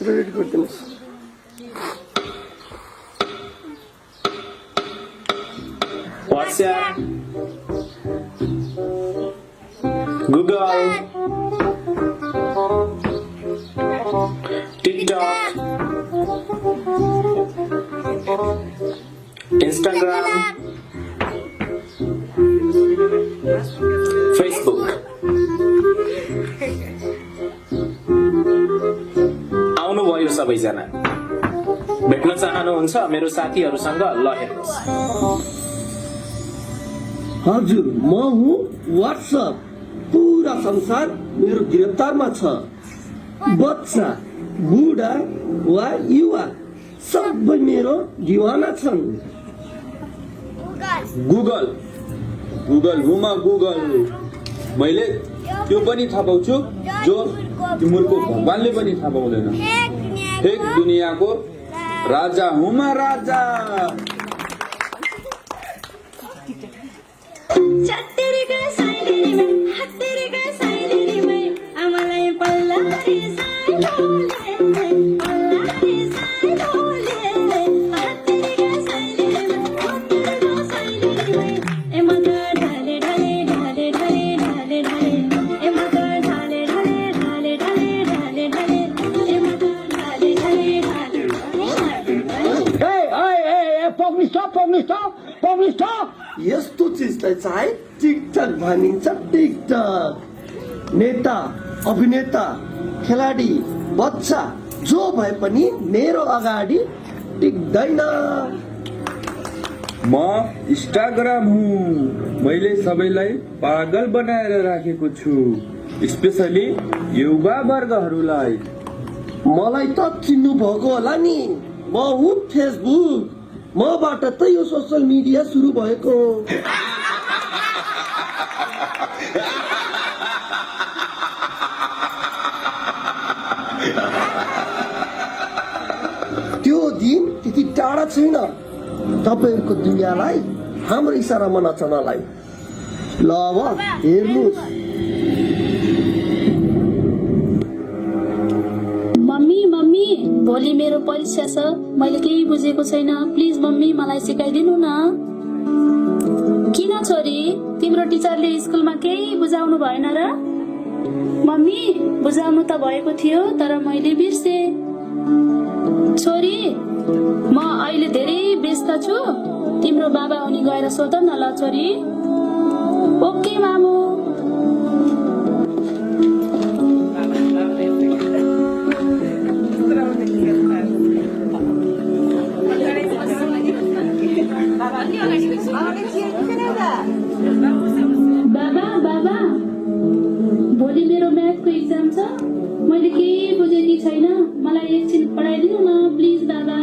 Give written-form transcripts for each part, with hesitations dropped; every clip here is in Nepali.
रेडी गरिदिनुहोस्। WhatsApp, Google, TikTok, Instagram, Facebook. आउनुभयो सबैजना, भेट्न चाहनुहुन्छ मेरो साथीहरूसँग? ल हेर्नुहोस्। हजुर, म हुँ व्हाट्सएप। पूरा संसार मेरो गिरफ्तारमा छ। बच्चा, बुढा वा युवा सबै मेरो दिवाना छन्। गुगल गुगल हुमा गुगल, मैले त्यो पनि थाहा पाउँछु जो तिम्रो भगवानले पनि थाहा पाउँदैन। फेक दुनियाँको राजा हुमा राजा। यस्तो चिजलाई चाहिँ टिकटक भनिन्छ। टिकटक नेता, अभिनेता, खेलाडी, बच्चा जो भए पनि मेरो अगाडि टिक्दैन। म इन्स्टाग्राम हुँ। मैले सबैलाई पागल बनाएर राखेको छु, स्पेसली युवा वर्गहरूलाई। मलाई त चिन्नु भएको होला नि, म हुँ फेसबुक। मबाट त यो सोशल मिडिया सुरु भएको। त्यो दिन त्यति टाढा छैन तपाईहरुको दुनियाँलाई हाम्रो इशारामा नचनलाई। ल अब हेर्नुस्। मम्मी मम्मी, भोलि मेरो परीक्षा छ, मैले केही बुझेको छैन। प्लिज मम्मी मलाई सिकाइदिनु न। किन छोरी, तिम्रो टिचरले स्कुलमा केही बुझाउनु भएन र? मम्मी, बुझाउनु त भएको थियो तर मैले बिर्से। छोरी, म अहिले धेरै व्यस्त छु, तिम्रो बाबा उनी गएर सोध न ल छोरी। ओके मामु। बाबा बाबा, भोलि मेरो म्याथको एक्जाम छ, मैले केही बुझेकी छैन, मलाई एकछिन पढाइदिनु न प्लिज बाबा।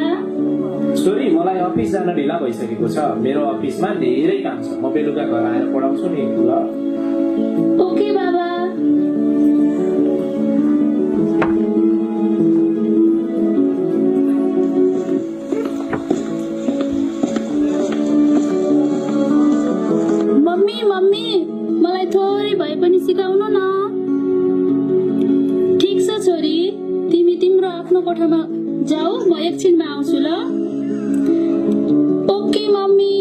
छोरी, मलाई अफिस जान ढिला भइसकेको छ, मेरो अफिसमा धेरै काम छ, म बेलुका घर आएर पढाउँछु नि ल। ओके बाबा। मम्मी मम्मी, मलाई थोरै भए पनि सिकाउनु न। ठिक छ छोरी, तिमी तिम्रो आफ्नो कोठामा जाऊ, म एकछिनमा आउँछु ल। ओके मम्मी,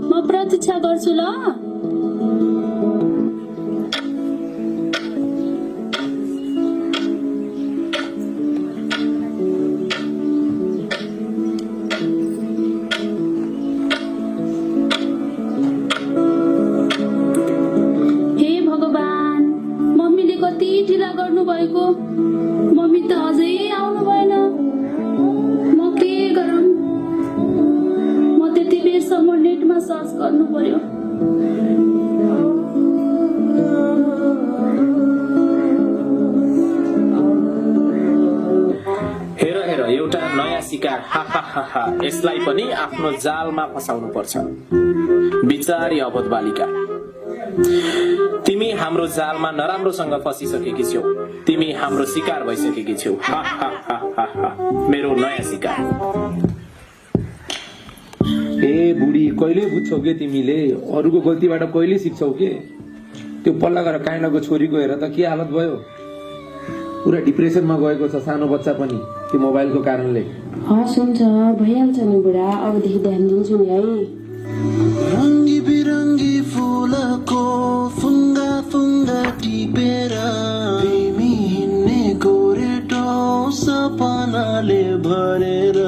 म प्रतीक्षा गर्छु ल। हे भगवान, मम्मीले कति ढिला गर्नु भएको। मम्मी त अझै आउनु भएन, म के गरौँ? म त्यति बेरसम्म नेटमा सर्च गर्नु पर्यो। हेर हेर, एउटा नयाँ शिकार। हा हा हा हा, यसलाई पनि आफ्नो जालमा फसाउनु पर्छ। बिचारी अबोध बालिका, तिमी हाम्रो जालमा नराम्रोसँग फसिसकेकी छौ। तिमी हाम्रो शिकार भइसकेकी छौ। हा हा हा हा हा, मेरो नयाँ शिकार। ए बुढी, कहिले बुझ्छौ के तिमीले? अरूको गल्तीबाट कहिले सिक्छौ के? त्यो पल्ला गएर काइनाको छोरीको हेर त के हालत भयो। पुरा डिप्रेसनमा गएको छ सानो बच्चा पनि त्यो मोबाइलको कारणले। हस् हुन्छ, भइहाल्छ नि बुढा, अबदेखि ध्यान दिन्छु नि है। रङ्गी बिरङ्गी फुलको फुङ्गा फुङ्गा टिपेर तिमी हिँड्ने गोरेटो सपनाले भरेर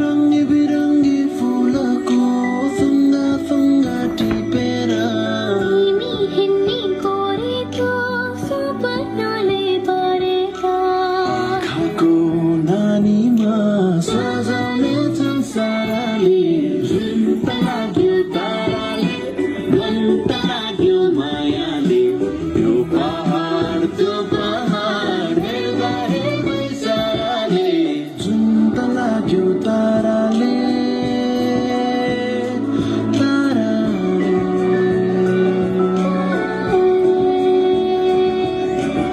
रङ्गी बिरङ्गी फुलको फुङ्गा फुङ्गा टिपेर आँखाको नानीमा सजाउने संसारले झुम्प लाग्यो ताराले मन्त लाग्यो मायाले यो पहाड त्यो पहाड हेर्दा हेर्दै साराले झुम्प लाग्यो ताराले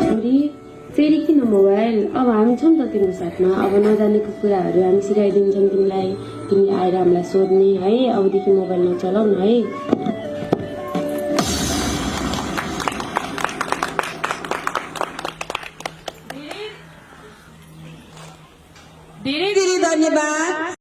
छोरी, फेरि किन मोबाइल? अब हामी छौँ त तिम्रो साथमा। अब नजानेको कुराहरू हामी सिकाइदिन्छौँ तिमीलाई। तिमी आएर हामीलाई सोध्ने है। अबदेखि मोबाइल नचलाउ न है। धेरै धेरै धन्यवाद।